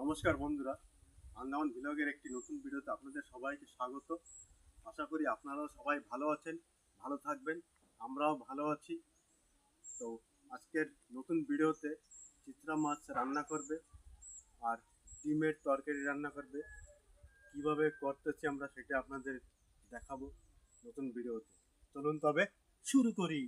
নমস্কার বন্ধুরা, আন্দামান ভিলগের একটি নতুন ভিডিওতে আপনাদের সবাইকে স্বাগত। আশা করি আপনারাও সবাই ভালো আছেন, ভালো থাকবেন। আমরাও ভালো আছি। তো আজকের নতুন ভিডিওতে চিত্রা মাছ রান্না করবে আর ডিমের তরকারি রান্না করবে। কিভাবে করতেছি আমরা সেটা আপনাদের দেখাবো নতুন ভিডিওতে। চলুন তবে শুরু করি।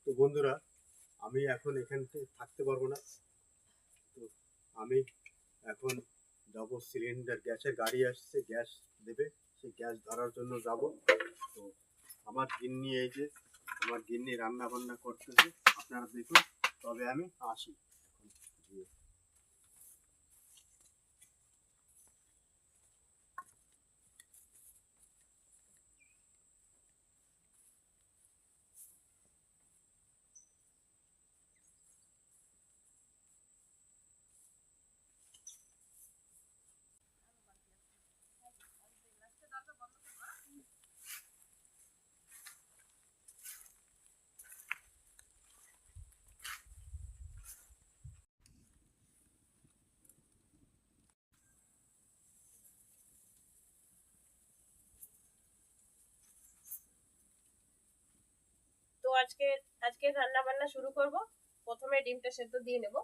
তো বন্ধুরা, আমি এখন এখানে থাকতে পারবো না। তো আমি এখন যাব সিলিন্ডার, গ্যাসের গাড়ি আসছে, গ্যাস দেবে, সেই গ্যাস ধরার জন্য যাব। তো আমার গিন্নি, এই যে আমার গিন্নি রান্না বান্না করতেছে, আপনারা দেখুন। তবে আমি আসি। তো আজকে রান্না বান্না শুরু করব। প্রথমে ডিমটা সেদ্ধ দিয়ে নেব।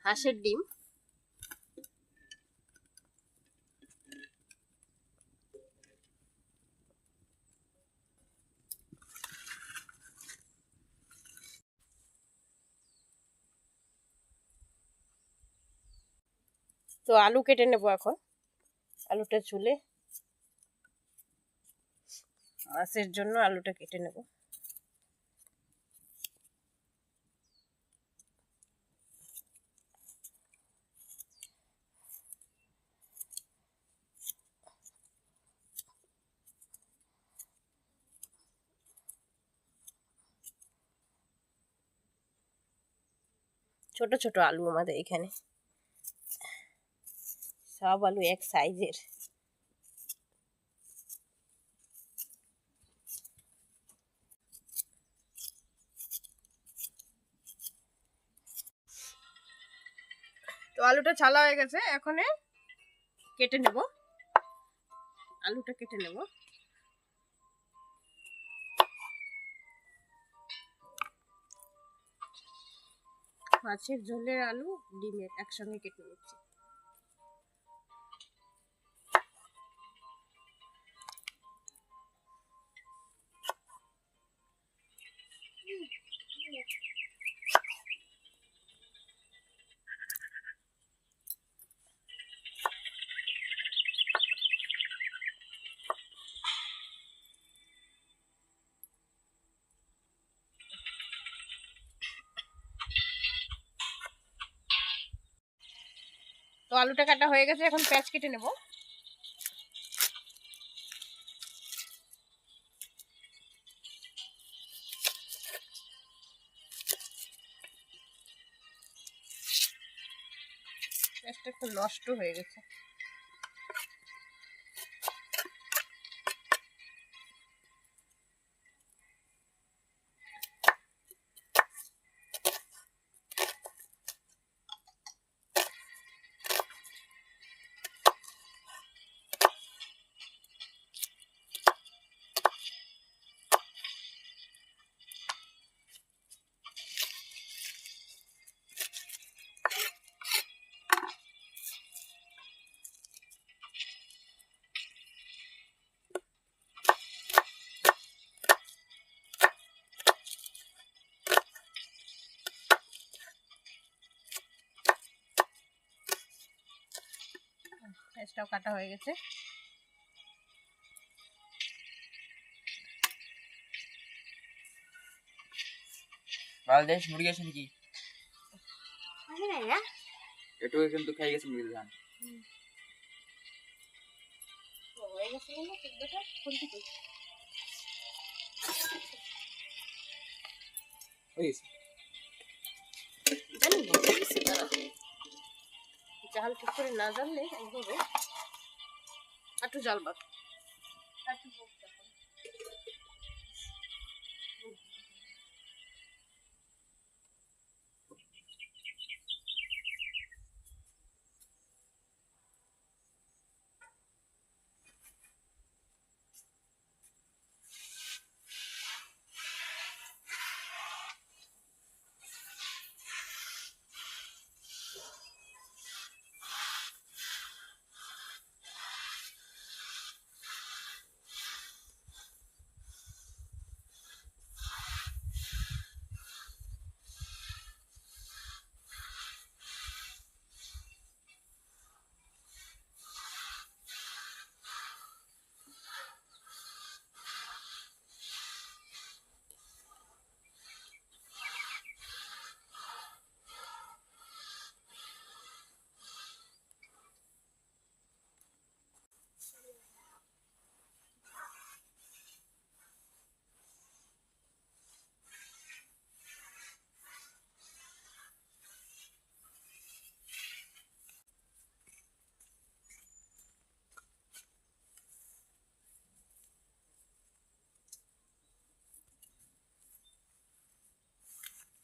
হাঁসের ডিম। তো আলু কেটে নেব এখন। আলুটা ছুলে মাছের জন্য আলুটা কেটে নেব। ছোট ছোট আলু আমাদের এখানে, সব আলু এক সাইজের। তো আলুটা ছালা হয়ে গেছে, এখন কেটে নেব। আলুটা কেটে নেব। মাছের ঝোলের আলু ডিমের একসঙ্গে কেটে নিচ্ছি। তো আলুটা কাটা হয়ে গেছে, এখন পেঁয়াজ কেটে নেব। পেঁয়াজটা একটু নষ্ট হয়ে গেছে। পেঁয়াজটাও কাটা হয়ে গেছে। বাংলাদেশ মুরগি আছে নাকি? একটু কিন্তু খাই গেছে মিল ধান হয়ে গেছে না সিদ্ধটা খুলতে কই হয়েছে জানি না হয়ে গেছে তারা জাল ঠিক করে না জানলে এইভাবে একটু জাল বাদ একটু বকতে হবে।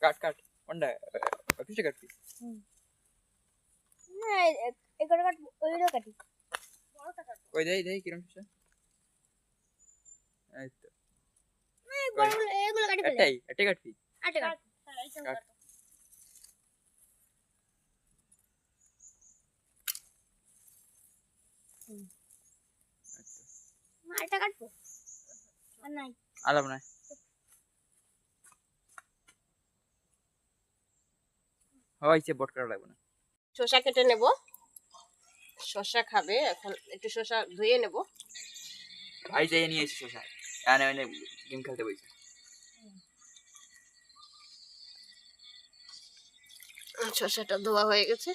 কাট কাট কোনটা অফিসে কাটবি না এগুলো কাটবো ওইগুলো কাটি বড়টা কাটো কই দেই দেই কিরম পিছে এই তো এগুলো কাটি ফেলে এটাই কাটবি আটে কাট হ্যাঁ এইটাও কাট। কাটো আটে কাটবো আর নাই আলাম না হইছে বট করা লাগবে না শসা কেটে নেব শসা খাবে এখন একটু শসা ধুয়ে নেব ভাই যাই নিয়ে এসেছি শশা এনে এনে গেম খেলতে বইছে শসাটা ধোয়া হয়ে গেছে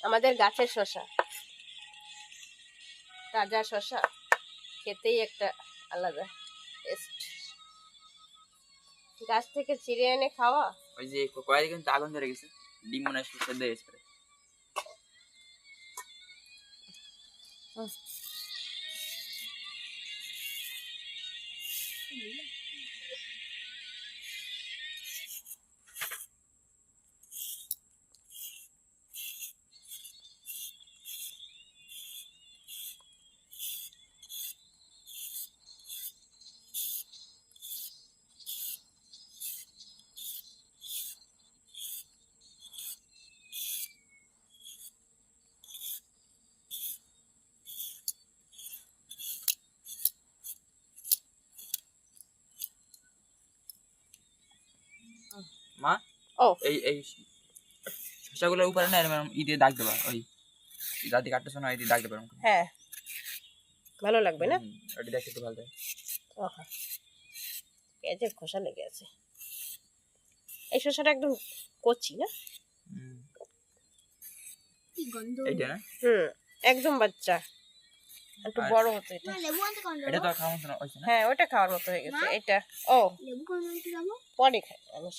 আমাদের গাছের শসা তাজা শসা খেতেই একটা আলাদা টেস্ট গাছ থেকে ছিঁড়ে এনে খাওয়া ওই যে কয়েক কিন্তু আগুন ধরে গেছে ডিম মনে হয় সেদ্ধ হয়ে গেছে মা ও এই এই শসাগুলোর উপরে না এরকম ই দিয়ে দাগ দেবা ওই রাতে কাটতে শোনা এই দিয়ে দাগ দেবা এরকম। হ্যাঁ ভালো লাগবে না ওটা দেখতে তো ভালো লাগে ওহা পেঁয়াজের খোসা লেগে আছে এই শসাটা একদম কচি না হুম, কি গন্ধ এইটা না একদম বাচ্চা একটু আর- বড় হতো এটা না লেবু আনতে কোন এটা তো খাওয়া মতো না হইছে না হ্যাঁ ওটা খাওয়ার মতো হয়ে গেছে এটা ও লেবু কোন আনতে যাবো পরে খাই আমি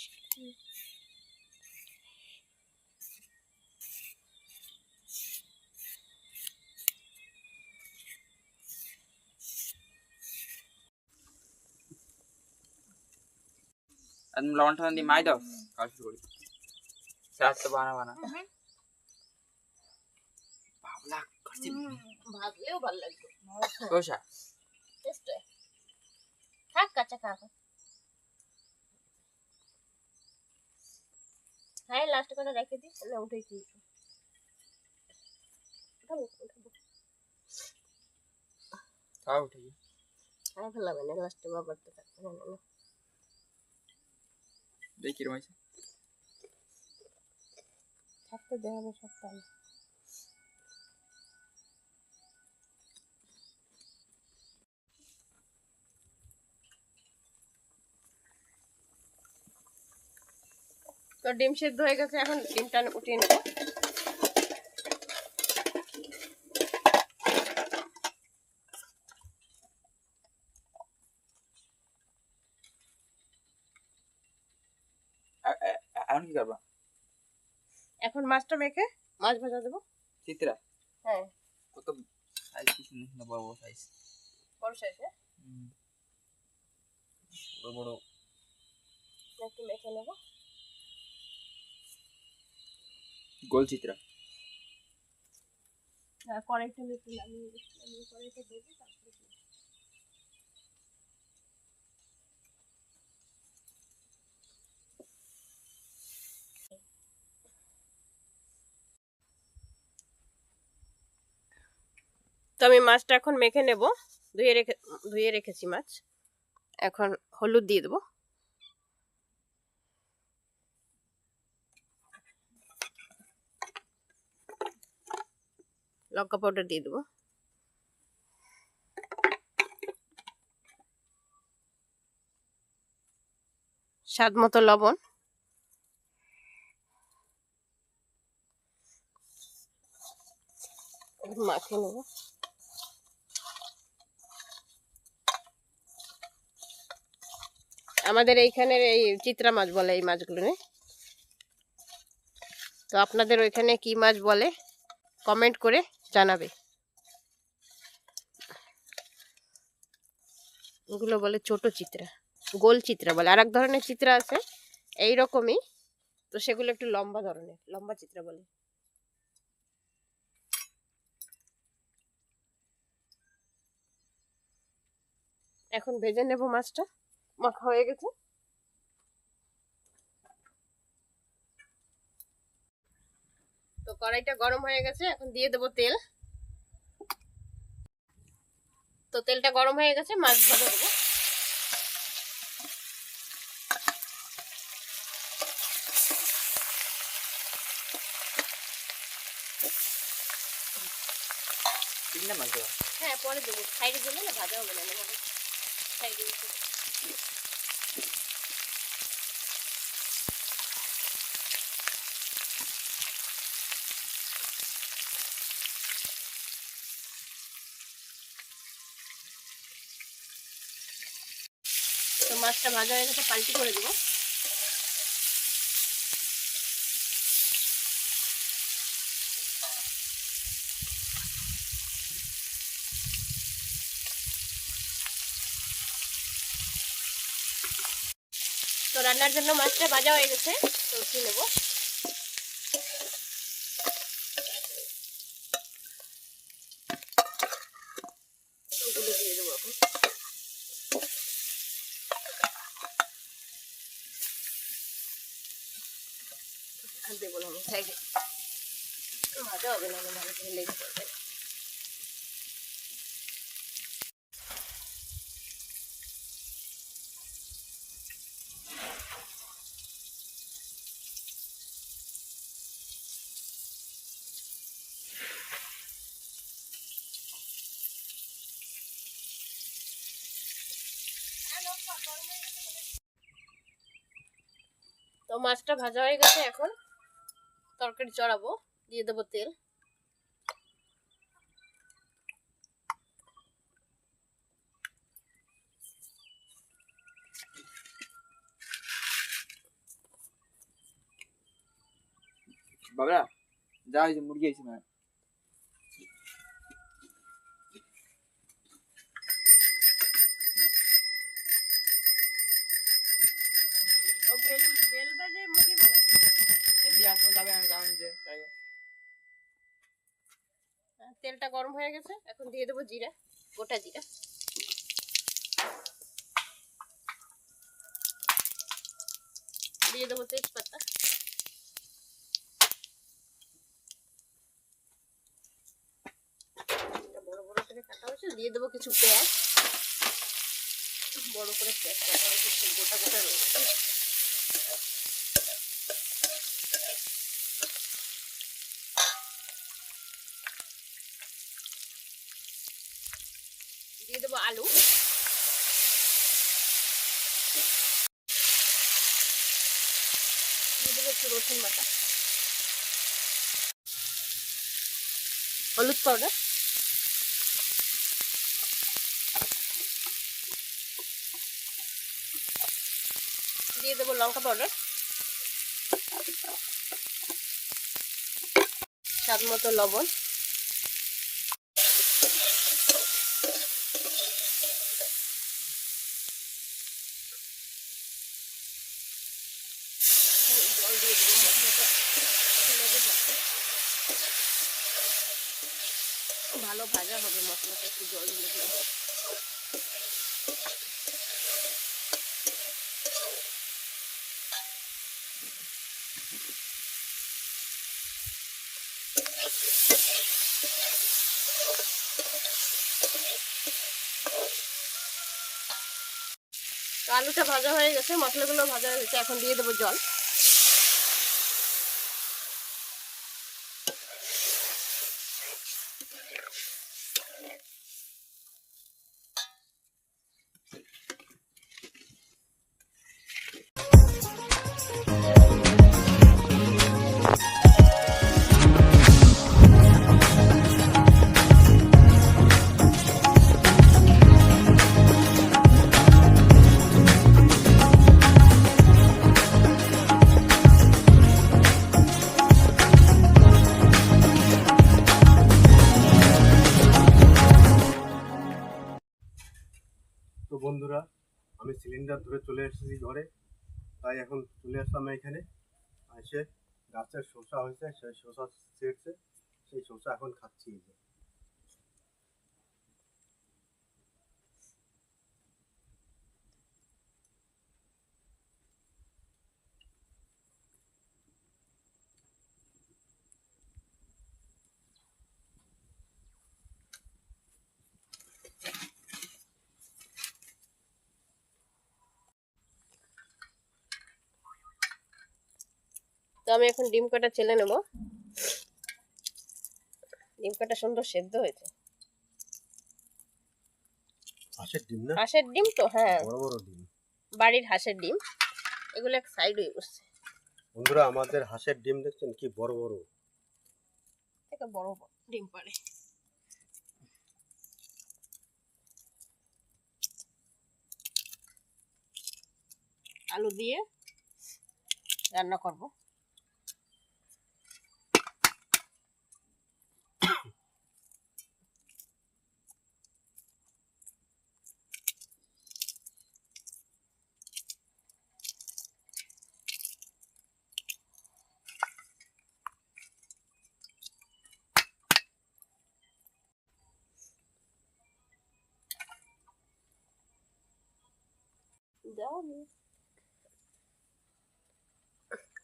একদম লবণ টবণ দিয়ে মাই দাও খাওয়া শুরু করি স্যার তো বানা বানা বাবলা করছি ভাজলেও ভালো লাগবে শসা টেস্ট থাক কাঁচা খা হ্যাঁ লাস্ট করে রেখে দিস না উঠে কি উঠাবো উঠাবো খাও ঠিক খাই ফেলাবে না লাস্টে বাবার তো থাকবে না না দেখি কিরম হয়েছে থাকতে দেওয়া হবে সপ্তাহ তো ডিম সেদ্ধ হয়ে গেছে, এখন ডিমটা উঠিয়ে নেব। এখন কি করবা? এখন মাছটা মেখে মাছ ভাজা দেবো। চিত্রা হ্যাঁ, কত সাইজ, কি সুন্দর সুন্দর বড় বড় সাইজ, বড় সাইজে বড় বড়। একটু মেখে নেব। গোল চিত্রা। কড়াইটা মেখে নামিয়ে কড়াইটা দেবো, তারপরে তো আমি মাছটা এখন মেখে নেব। ধুয়ে রেখেছি মাছ। এখন হলুদ দিয়ে দেবো, লঙ্কা পাউডার দিয়ে দেবো, স্বাদ মতো লবণ, মাখিয়ে নেব। আমাদের এইখানের এই চিত্রা মাছ বলে এই মাছগুলো, তো আপনাদের ওইখানে কি মাছ বলে কমেন্ট করে জানাবে। এগুলো বলে ছোট চিত্রা, গোল চিত্রা বলে। আর এক ধরনের চিত্রা আছে এই রকমই, তো সেগুলো একটু লম্বা ধরনের, লম্বা চিত্রা বলে। এখন ভেজে নেব মাছটা, মাখা হয়ে গেছে। তো কড়াইটা গরম হয়ে গেছে, এখন দিয়ে দেবো তেল। তো তেলটা গরম হয়ে গেছে, মাছ ভাজা দেবো। মাছ দেওয়া। হ্যাঁ, পরে দেবো, সাইডে দিলে না ভাজা হবে না, সাইডে দিতে। তো মাছটা ভাজা হয়ে গেছে, পাল্টি করে দেবো। তো রান্নার জন্য মাছটা ভাজা হয়ে গেছে, তো উঠিয়ে নেবো। ওগুলো দিয়ে দেবো এখন। আর দেবো না, সাইডে ভাজা হবে না, ভালো করে লেগে পড়বে। তো মাছটা ভাজা হয়ে গেছে, এখন তরকারি চড়াবো। দিয়ে দেবো তেল, বাবরা যা হয়েছে, মুরগি হয়েছে না। বেল বাজে মুরগি মারা। এমনি আসলে যাবে, আমি যাবো নিজে। তেলটা গরম হয়ে গেছে, এখন দিয়ে দেবো জিরা, গোটা জিরা। দিয়ে দেবো তেজপাতা, বড় বড় করে কাটা হয়েছে। দিয়ে দেবো কিছু পেঁয়াজ, বড় করে পেঁয়াজ কাটা হয়েছে, গোটা গোটা রয়েছে। দিয়ে দেবো আলু, দিয়ে দেবো একটু রসুন বাটা, হলুদ পাউডার, দিয়ে দেবো লঙ্কা পাউডার, স্বাদ মতো লবণ, জল দিয়ে দেবো মশলাটা লেগে যাচ্ছে, ভালো ভাজা হবে মশলাটা, একটু জল দিয়ে দেবো। তো আলুটা ভাজা হয়ে গেছে, মশলাগুলো ভাজা হয়ে গেছে, এখন দিয়ে দেবো জল। তো বন্ধুরা, আমি সিলিন্ডার ধরে চলে এসেছি ঘরে, তাই এখন চলে আসলাম এখানে। এসে গাছের শসা হয়েছে, সেই শসা ছেড়ছে, সেই শসা এখন খাচ্ছি। এই যে। তো আমি এখন ডিম কটা চেলে নেব। ডিম কটা সুন্দর সেদ্ধ হয়েছে। হাঁসের ডিম না? হাঁসের ডিম তো, হ্যাঁ, বড় বড় ডিম, বাড়ির হাঁসের ডিম। এগুলো এক সাইড হয়ে বসছে। বন্ধুরা আমাদের হাঁসের ডিম দেখছেন কি বড় বড়। একটা বড় বড় ডিম পারে। আলু দিয়ে রান্না করব।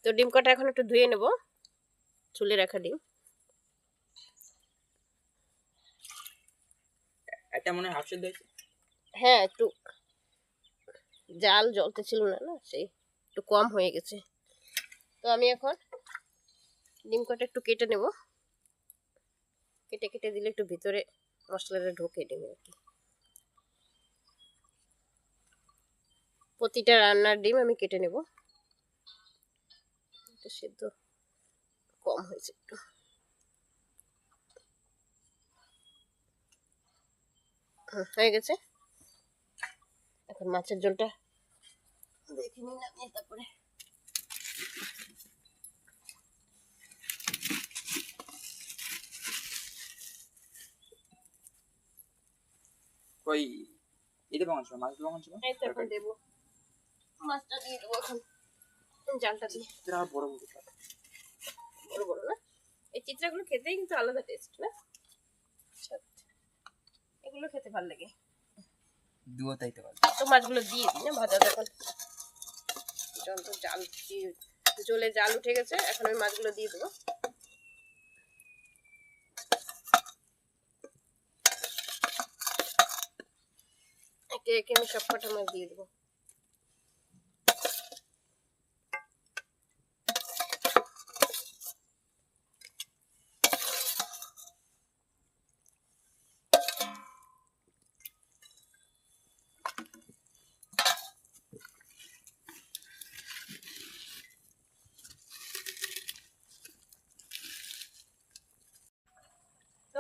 তো ডিম কটা এখন একটু ধুয়ে নেব, চুলে রাখা ডিম। একটা মনে হয় হাফ সেদ্ধ হয়েছে। হ্যাঁ, একটু জাল জ্বলতে ছিল না, না সেই একটু কম হয়ে গেছে। তো আমি এখন ডিম কটা একটু কেটে নেব। কেটে কেটে দিলে একটু ভিতরে মশলাটা ঢোকে ডিমে আর কি। প্রতিটা রান্নার ডিম আমি কেটে নেব। এটা সেদ্ধ কম হয়েছে একটু। হয়ে গেছে। এখন মাছের ঝোলটা দেখে নিন আপনি, তারপরে ওই এতে বাগান ছিল, মাছ বাগান ছিল। এই তো এখন দেবো, মাছটা দিয়ে দেবো এখন জালটা দিয়ে। এটা বড় বড় বড় বড় না, এই চিত্রাগুলো খেতেই কিন্তু আলাদা টেস্ট না। আচ্ছা, এগুলো খেতে ভালো লাগে। দুও তাইতে পারে। তো মাছগুলো দিয়ে দিই না ভাজা, যখন যখন তো জাল দিয়ে জলে জাল উঠে গেছে, এখন আমি মাছগুলো দিয়ে দেবো। একে একে আমি সব কটা মাছ দিয়ে দেবো।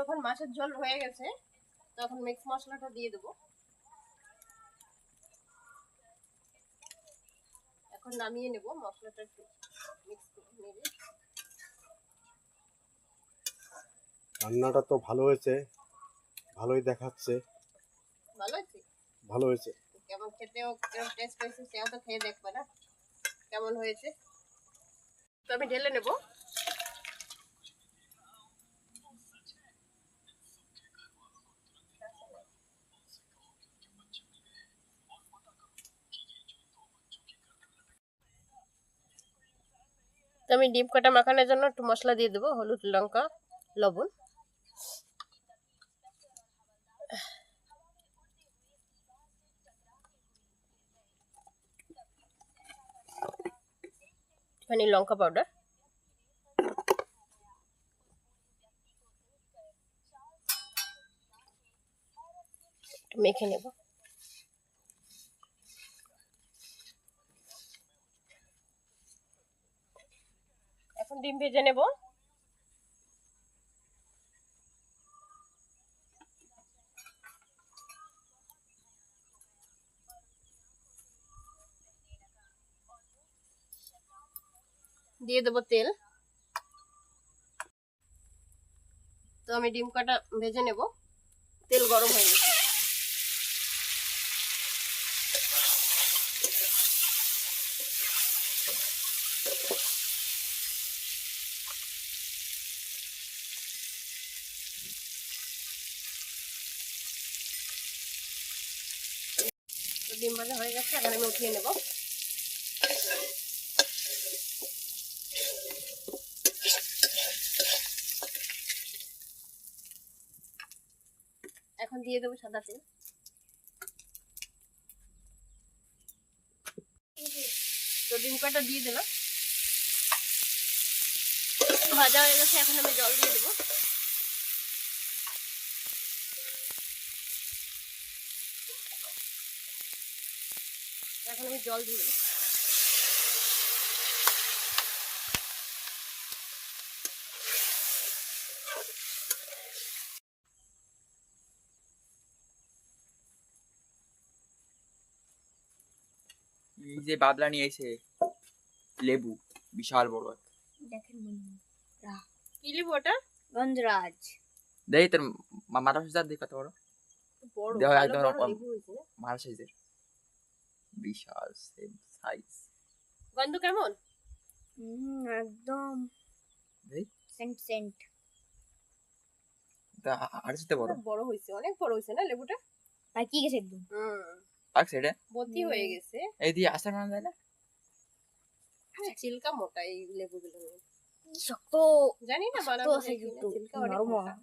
তখন মাছের ঝোল হয়ে গেছে, তখন মিক্স মশলাটা দিয়ে দেবো। এখন নামিয়ে নেব, মশলাটা একটু মিক্স করে নেবে। রান্নাটা তো ভালো হয়েছে, ভালোই দেখাচ্ছে। ভালো আছে? ভালো হয়েছে। কেমন খেতেও কেমন টেস্ট হয়েছে সেও তো খেয়ে দেখবে না কেমন হয়েছে। তো আমি ঢেলে নেব। তো আমি ডিম কাটা মাখানোর জন্য একটু মশলা দিয়ে দেবো, হলুদ, লঙ্কা, লবণ। একটুখানি লঙ্কা পাউডার, মেখে নেব। এখন ডিম ভেজে নেব। দিয়ে দেবো তেল। তো আমি ডিম কাটা ভেজে নেব, তেল গরম হয়ে গেছে। তো ডিম ভাজা হয়ে গেছে, এখন আমি উঠিয়ে নেব। এখন দিয়ে দেবো সাদা তেল। তো ডিম কাটা দিয়ে দিলাম, ভাজা হয়ে গেছে। এখন আমি জল দিয়ে দেবো। এখন আমি জল দিয়ে দেবো। এই যে বাবলা নিয়ে এসে লেবু বিশাল বড় একটা। দেখেন বন্ধুরা, কি লেবু ওটা? গন্ধরাজ। দেখি তোর মাথা সাইজ দেখ কত বড়, বড়, দেখো ভালো একদম বড় ওরকম। লেবু হয়েছে না? মাথা সাইজের বিশাল সেম সাইজ। গন্ধ কেমন? একদম এই সেন্ট সেন্ট। তা আর সাথে বড় অনেক বড় হয়েছে, অনেক বড় হয়েছে না লেবুটা? পাকি গেছে একদম। পাক সাইডে ভর্তি হয়ে গেছে। এই দিয়ে আসার মানে যায় না। চিল্কা মোটা এই লেবুগুলো, শক্ত জানি না শক্ত বানানো আছে যায় কিনা, কিন্তু চিল্কা অনেক নরম। মোটা।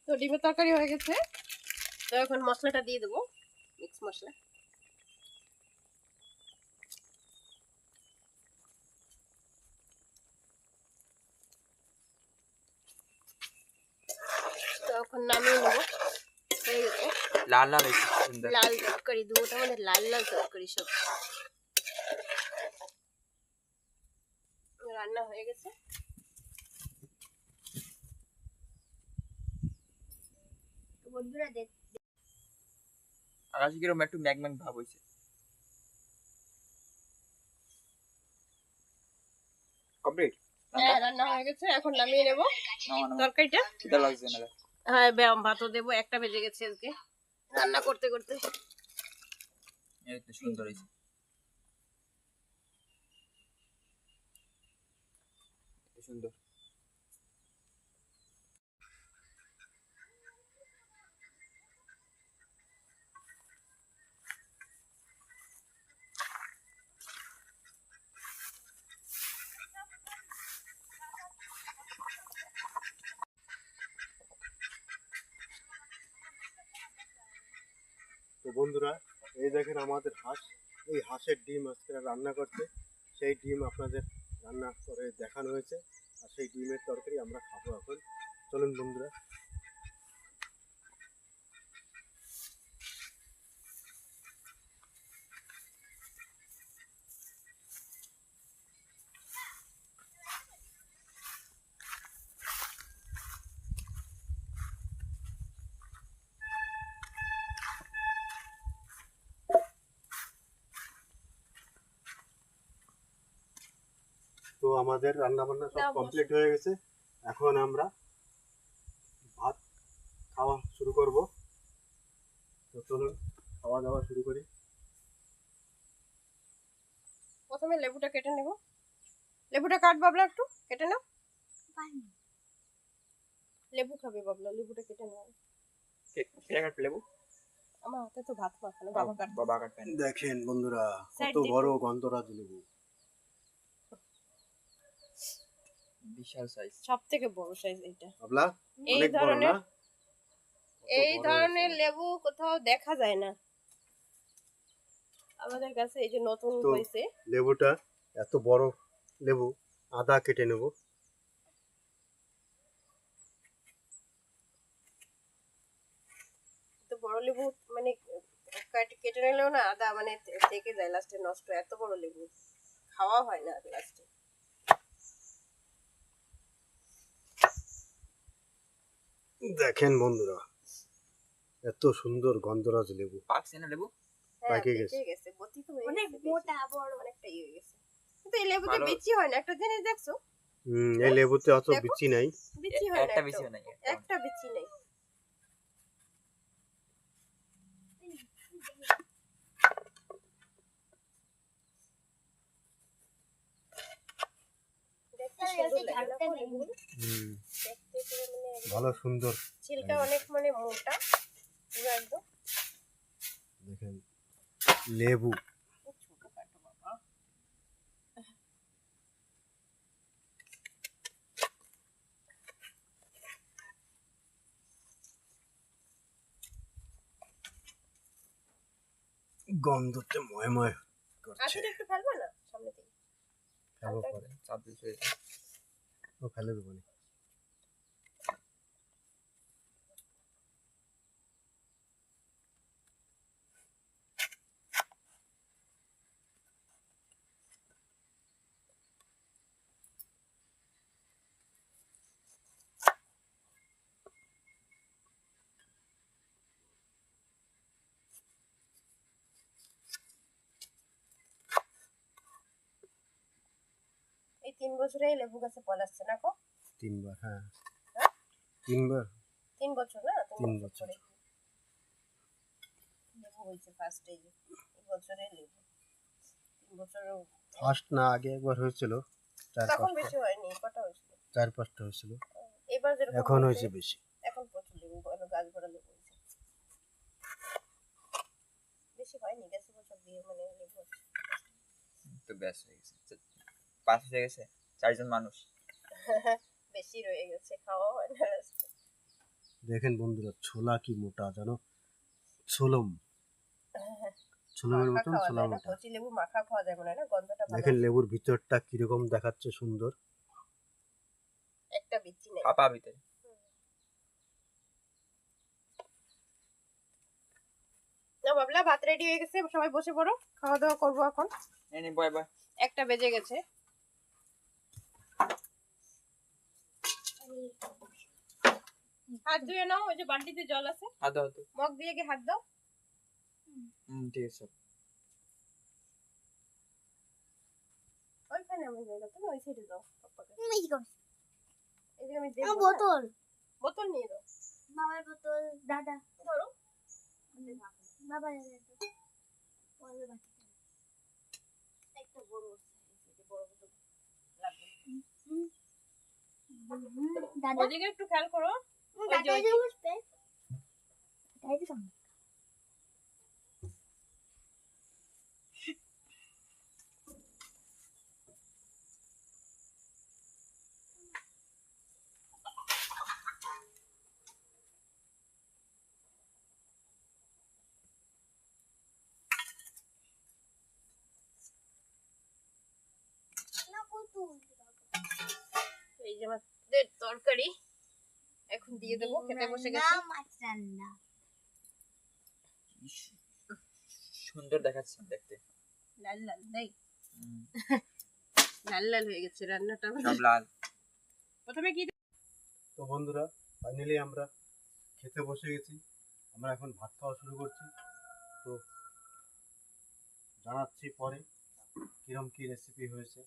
তো ডিমের তরকারি হয়ে গেছে। তো এখন মশলাটা দিয়ে দেবো, মিক্স মশলা। তো এখন নামিয়ে নেবো, হয়ে গেছে। লাল লাল হয়েছে সুন্দর। লাল তরকারি, দুটোর মধ্যে লাল লাল তরকারি সব রান্না হয়ে গেছে। তো বন্ধুরা দেখ, আকাশে কিরকম একটু ম্যাগ ম্যাগ ভাব হয়েছে। কমপ্লিট হ্যাঁ, রান্না হয়ে গেছে, এখন নামিয়ে নেবো তরকারিটা। খিদা লাগছে না। হ্যাঁ, ব্যায়াম ভাতও দেবো, একটা বেজে গেছে আজকে রান্না করতে করতে। এই তো সুন্দর হয়েছে, সুন্দর। তো বন্ধুরা, এই দেখেন আমাদের হাঁস, এই হাঁসের ডিম আজকে রান্না করছে। সেই ডিম আপনাদের রান্না করে দেখানো হয়েছে, আর সেই ডিমের তরকারি আমরা খাবো এখন। চলুন বন্ধুরা। তো আমাদের রান্না বান্না সব না, বসো। কমপ্লিট হয়ে গেছে। এখন আমরা ভাত খাওয়া শুরু করব। তো চলুন খাওয়া দাওয়া শুরু করি। প্রথমে লেবুটা কেটে নেব। লেবুটা কাট বাবলা, একটু কেটে নাও। লেবু খাবে বাবলা, লেবুটা কেটে নাও। কে কাটবে লেবু? আমার হাতে তো ভাত মাখানো, বাবা কাটবে। বাবা কাটবেন। দেখেন বন্ধুরা Side কত দিয়ে বড় গন্ধরাজ লেবু। বিশাল সাইজ। সব থেকে বড় সাইজ এইটা। বাবলা এই অনেক বড় না? ধরনের কত এই বড় ধরনের হয়েছে। লেবু কোথাও দেখা যায় না আমাদের কাছে, এই যে নতুন তো হয়েছে। লেবুটা এত বড় লেবু, আদা কেটে নেব। তো বড় লেবু মানে কেটে নিলেও না আদা মানে থেকে যায় লাস্টে নষ্ট। এত বড় লেবু খাওয়া হয় না লাস্টে। দেখেন বন্ধুরা এত সুন্দর গন্ধরাজ লেবু। পাকছে না লেবু? হ্যাঁ, পাকে পেকে গেছে, বতি তো হয়ে অনেক গেছে, মোটা বড় অনেকটা ইয়ে হয়ে গেছে। কিন্তু এই লেবুতে ভালো। বিচি হয় না, একটা জিনিস দেখছো? এই লেবুতে অত দেখো। বিচি নাই। বিচি হয় না, একটা বেশি নাই। একটা বিচি নেই। দেখতে সুন্দর লাগে না গো লেবুগুলো? দেখতে পুরো মানে একদম ভালো সুন্দর। ছিলকা অনেক মানে মোটা, পুরো একদম। দেখেন লেবু খুব ছোটখাটো বাবা। গন্ধতে ময়ময় করছে। আজকে একটু ফেলবা না সামনে থেকে? খাবো পরে, চাপ দিছে। ও ফেলে দেবো না। এই 3 বছরে এই লেবু গাছে ফল আসছে না গো? 3 বার, হ্যাঁ হ্যাঁ? 3 বার। 3 বছর না? 3 3 বছর। বছর করে লেবু হয়েছে ফার্স্ট এই বছরে লেবু। 3 বছর ফার্স্ট না, আগে একবার হয়েছিল, তখন বেশি হয়নি, কটা হয়েছিল? 4-5টা হয়েছিল। এবার যেরকম এখন হয়েছে বেশি। এখন প্রচুর লেবু, ভালো গাছ ভরা লেবু হয়েছে। বেশি হয়নি, গেছে বছর দিয়ে মানে লেবু হচ্ছে। তো ব্যাস হয়ে গেছে। পাঁচ হয়ে গেছে। 4 জন মানুষ। বেশি রয়ে গেছে, খাওয়া হয় না last এ। দেখেন বন্ধুরা ছোলা কি মোটা জানো, ছোলম, ছোলমের মাখা মতন খাওয়া ছোলা যায় না, মোটা। কচি লেবু মাখা খাওয়া যায় মনে হয় না, গন্ধটা ভালো। দেখেন লেবুর ভিতরটা কিরকম দেখাচ্ছে সুন্দর। একটা বিচি নেই। ফাঁপা ভিতরে। না বাবলা, ভাত রেডি হয়ে গেছে, সবাই বসে পড়ো, খাওয়া দাওয়া করবো এখন। এই বয় বয়। 1টা বেজে গেছে। হাত ধুয়ে নাও, ওই যে বালতিতে জল আছে, হাত দাও তো। মগ দিয়ে গিয়ে হাত দাও। ঠিক আছে। ওইখানে আমি জায়গা, তুমি ওই সাইডে দাও পাপ্পাকে। তুমি কি করছো? এই যে আমি আমার দেখবো না। বোতল, বোতল নিয়ে দাও, বাবার বোতল, দাদা, ধরো। বাবা পরের বাটি। একটা বড় size, এই যে বড় বোতল লাগবে। দাদা, ওদিকে একটু খেয়াল করো। ওই যে দাদা ওই যে। যে বসবে, তাই তো সামনে। না কত এই যে আমাদের তরকারি এখন দিয়ে দেবো, খেতে বসে গেছি। মাছ রান্না। সুন্দর দেখাচ্ছে দেখতে। লাল লাল নেই, লাল লাল হয়ে গেছে রান্নাটা। সব লাল। প্রথমে কি তো বন্ধুরা ফাইনালি আমরা খেতে বসে গেছি। আমরা এখন ভাত খাওয়া শুরু করছি। তো জানাচ্ছি পরে কিরম কি রেসিপি হয়েছে।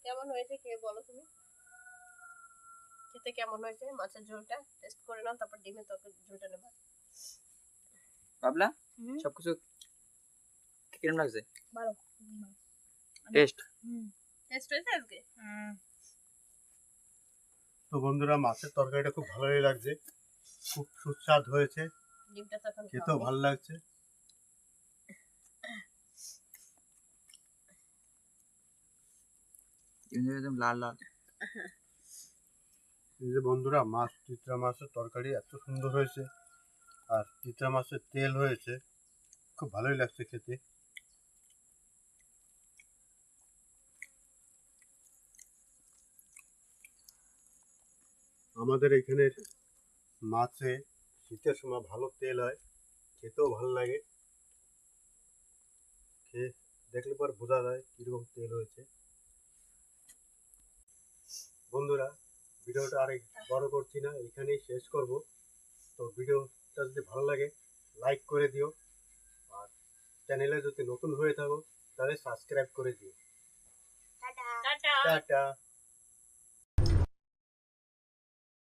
কেমন হয়েছে খেয়ে বলো তুমি, খেতে কেমন হয়েছে মাছের ঝোলটা? টেস্ট করে নাও, তারপর ডিমের তরকারি ঝোলটা নেবা। বাবলা হুম। সবকিছু কিরম লাগছে ভালো টেস্ট? টেস্ট হয়েছে আজকে? তো বন্ধুরা, মাছের তরকারিটা খুব ভালোই লাগছে, খুব সুস্বাদু হয়েছে, ডিমটা তো এখন খেতেও খাওনি। ভালো লাগছে। একদম লাল লাল। এই যে বন্ধুরা, চিত্রা মাছের তরকারি এত সুন্দর হয়েছে, আর চিত্রা মাছের তেল হয়েছে, খুব ভালোই লাগছে খেতে। আমাদের এখানের মাছে শীতের সময় ভালো তেল হয়, খেতেও ভালো লাগে, খেয়ে দেখলে পর বোঝা যায় কিরকম তেল হয়েছে। বন্ধুরা, ভিডিওটা আরেক বড় করছি না, এখানেই শেষ করব। তো ভিডিওটা যদি ভালো লাগে লাইক করে দিও, আর চ্যানেলে যদি নতুন হয়ে থাকো তাহলে সাবস্ক্রাইব করে দিও। Tata tata. টাটা।